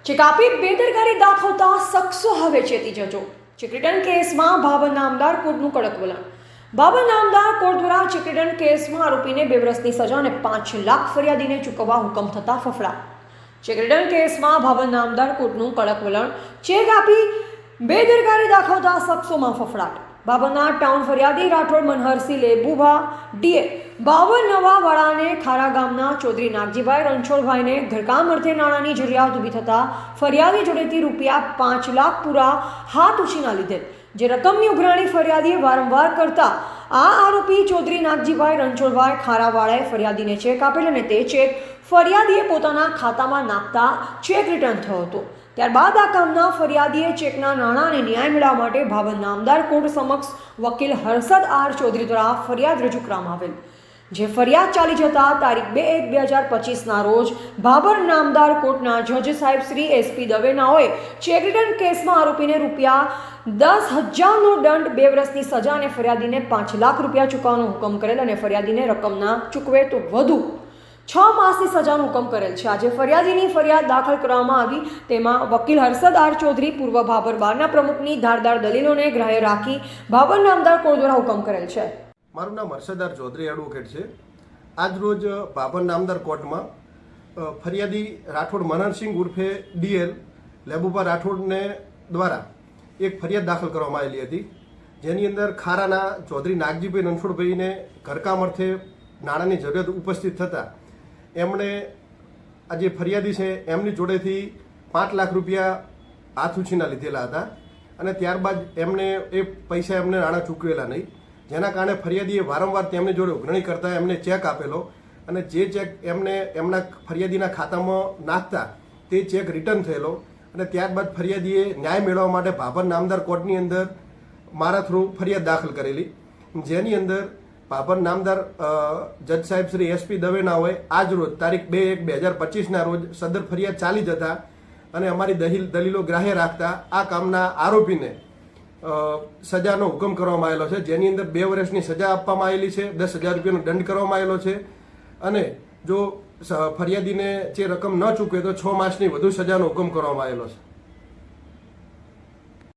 ચેકાપી બેદરકારી દાખવતા શખ્સો હવે ચેતી જજો. ચેક રિટર્ન કેસમાં ભાવર નામદાર કોર્ટનું કડક વલણ. ભાવર નામદાર કોર્ટ દ્વારા ચેક રિટર્ન કેસમાં આરોપીને 2 વર્ષની સજા અને 5 લાખ ફરિયાદીને ચૂકવવા હુકમ થતા ફફડાટ. ચેક રિટર્ન કેસમાં ભાવર નામદાર કોર્ટનું કડક વલણ. ચેક આપી બેદરકારી દાખવતા શખ્સોમાં ફફડાટ. ભાવરના ટાઉન ફરિયાદી રાઠોડ મનહરસિંહ લેબુભા ડીએ ભાવર નવા વાળાને ખારા ગામના ચૌધરી નાગજીભાઈ રણછોડભાઈને ઘરકામ અર્થે નાણાંની જરૂરિયાત ઊભી થતાં ફરિયાદી જોડેથી રૂપિયા 5 લાખ પૂરા હાથ ઉછીના લીધેલ. જે રકમની ઉઘરાણી ફરિયાદીએ વારંવાર કરતા આ આરોપી ચૌધરી નાગજીભાઈ રણછોડભાઈ ખારાવાળાએ ફરિયાદીને ચેક આપેલ અને તે ચેક ફરિયાદીએ પોતાના ખાતામાં નાખતા ચેક રિટર્ન થયો હતો. ત્યારબાદ આ કામના ફરિયાદીએ ચેકના નાણાં અને ન્યાય મેળવવા માટે ભાવર નામદાર કોર્ટ સમક્ષ વકીલ હર્ષદ આર ચૌધરી દ્વારા ફરિયાદ રજૂ કરવામાં આવેલ. જે ફરિયાદ ચાલી જતા તારીખ 2/1/2025ના રોજ ભાવર નામદાર કોર્ટના જજ સાહેબ શ્રી SP દવેનાઓએ ચેક રિટર્ન કેસમાં આરોપીને રૂપિયા 10,000નો દંડ, 2 વર્ષની સજા અને ફરિયાદીને 5 લાખ રૂપિયા ચૂકવવાનો હુકમ કરેલ અને ફરિયાદીને રકમના ચૂકવે તો વધુ 6 માસની સજાનો હુકમ કરેલ છે. આજે ફરિયાદીની ફરિયાદ દાખલ કરવામાં આવી. તેમાં વકીલ હર્ષદ આર ચૌધરી પૂર્વ ભાવર બારના પ્રમુખની ધારદાર દલીલોને ગ્રાહ્ય રાખી ભાવર નામદાર કોર્ટ દ્વારા હુકમ કરેલ છે. મારું નામ હર્ષદ આર ચૌધરી એડવોકેટ છે. આજ રોજ ભાવર નામદાર કોર્ટમાં ફરિયાદી રાઠોડ મનહરસિંહ ઉર્ફે DL લેબુભા રાઠોડને દ્વારા એક ફરિયાદ દાખલ કરવામાં આવેલી હતી, જેની અંદર ખારાના ચૌધરી નાગજીભાઈ રણછોડભાઈને ઘરકામ અર્થે નાણાંની જરૂરિયાત ઉપસ્થિત થતાં એમણે આ જે ફરિયાદી છે એમની જોડેથી 5 લાખ રૂપિયા હાથ ઉછીના લીધેલા હતા અને ત્યારબાદ એમને એ પૈસા એમને નાણાં ચૂકવેલા નહીં, જેના કારણે ફરિયાદીએ વારંવાર તેમની જોડે ઉઘરાણી કરતા એમને ચેક આપેલો અને જે ચેક એમને એમના ફરિયાદીના ખાતામાં નાખતા તે ચેક રિટર્ન થયેલો અને ત્યારબાદ ફરિયાદીએ ન્યાય મેળવવા માટે ભાવર નામદાર કોર્ટની અંદર મારા થ્રુ ફરિયાદ દાખલ કરેલી, જેની અંદર ભાવર નામદાર જજ સાહેબ શ્રી SP દવેનાઓએ આજ રોજ તારીખ 2/1/2025ના રોજ સદર ફરિયાદ ચાલી જતા અને અમારી દલીલો ગ્રાહ્ય રાખતા આ કામના આરોપીને સજાનો હુકમ કરવામાં આવેલો છે, જેની અંદર 2 વર્ષની સજા આપવામાં આવેલી છે, 10,000 રૂપિયાનો દંડ કરવામાં આવેલો છે અને જો ફરિયાદીને જે રકમ ન ચૂકવે તો 6 માસની વધુ સજાનો હુકમ કરવામાં આવેલો છે.